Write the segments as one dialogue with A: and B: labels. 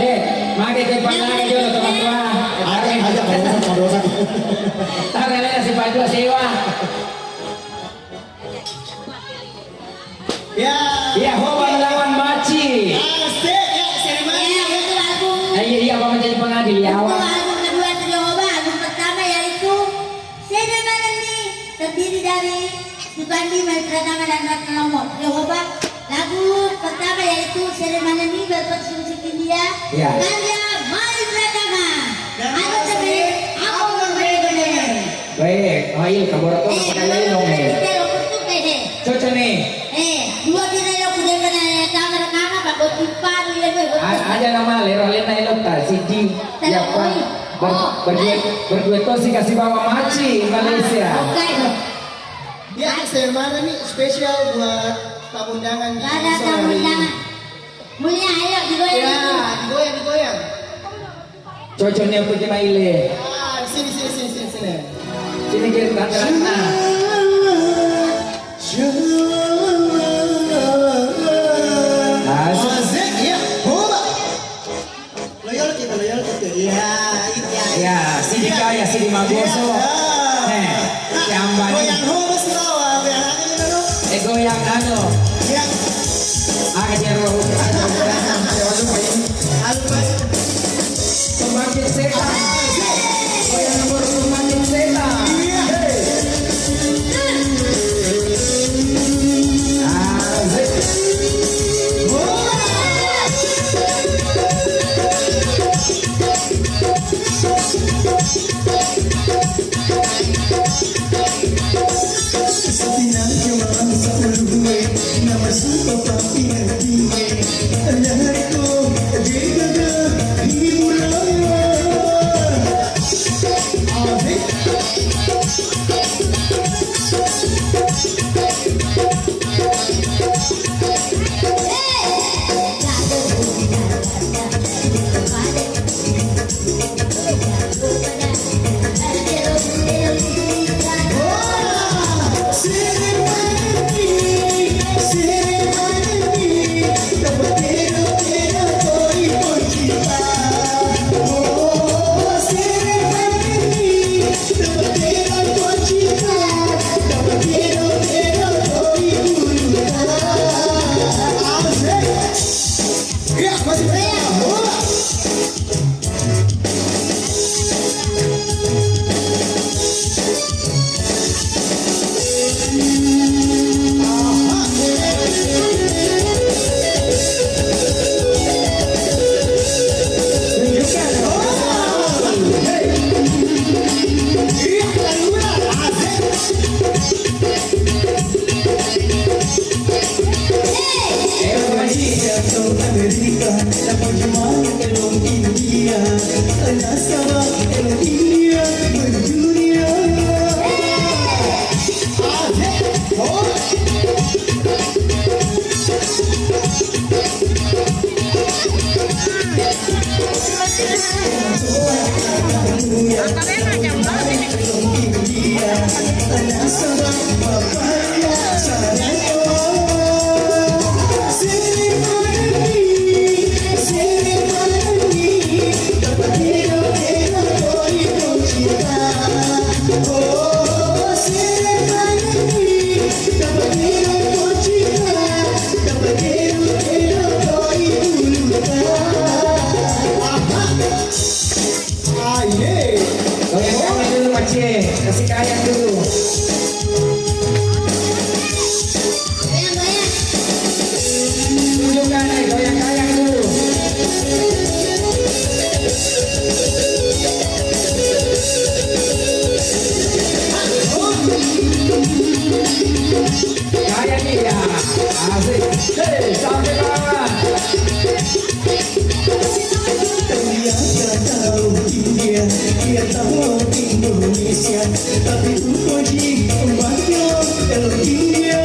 A: Dek, makin ke pandangan dulu teman-teman.
B: Aja kalau
A: Tahu kalian si baju sewa.
B: Ya.
A: Iya, Hoba melawan Maci.
B: Asik ya, seremoni.
A: Iya, Bapak jadi pengadil ya awal.
C: Album kedua trio Hoba, album pertama yaitu Seremoni, terdiri dari Supandi, Mari Pratama dan Ratna Lomo. Trio Hoba, lagu pertama yaitu Seremoni berversi musik India.
A: Ya.
C: Karya Mari Pratama. Aku sebenarnya aku benar-benar.
A: Baik, ayo kabar tuh kita lain dong nih. Cocok nih.
C: Dua kita yang udah kena kamera pak buat pimpar ya
A: Ada nama Lerolin Nailota, Sidi, ya Pak. Berduet tuh sih kasih bawa Maci Malaysia.
C: Oke.
B: Ya, seremoni nih spesial buat tamu undangan.
C: Ada tamu undangan. Mulia ayo digoyang.
B: Ya, digoyang.
A: Cocoknya untuk kita ile.
B: Sini.
A: Sini kita Ratna.
B: Asik ya, Hoba. Loyal kita.
A: Ya, Sidi Kaya, Sidi Magoso. Siambani.
B: Goyang Hoba Surawa,
A: Goyang ano.
B: Ya.
A: Akhirnya roh. Semakin setan. Goyang nomor semakin setan. Kasih kayak dulu. Tunjukkan goyang kayak dulu. Kayak nih ya. Asik. Hei, sampai bawah.
D: Dia tahu Indonesia, tapi ku puji kembali kalau dia.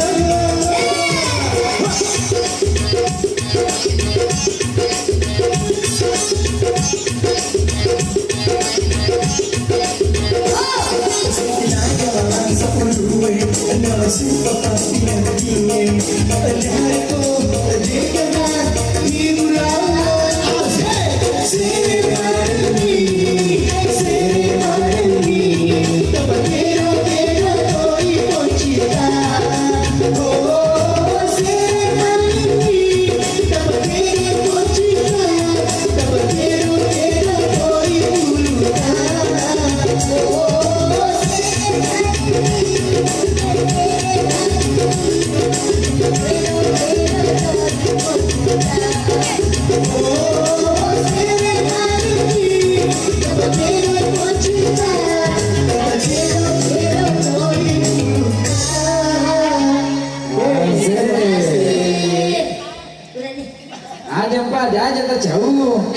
A: jauh.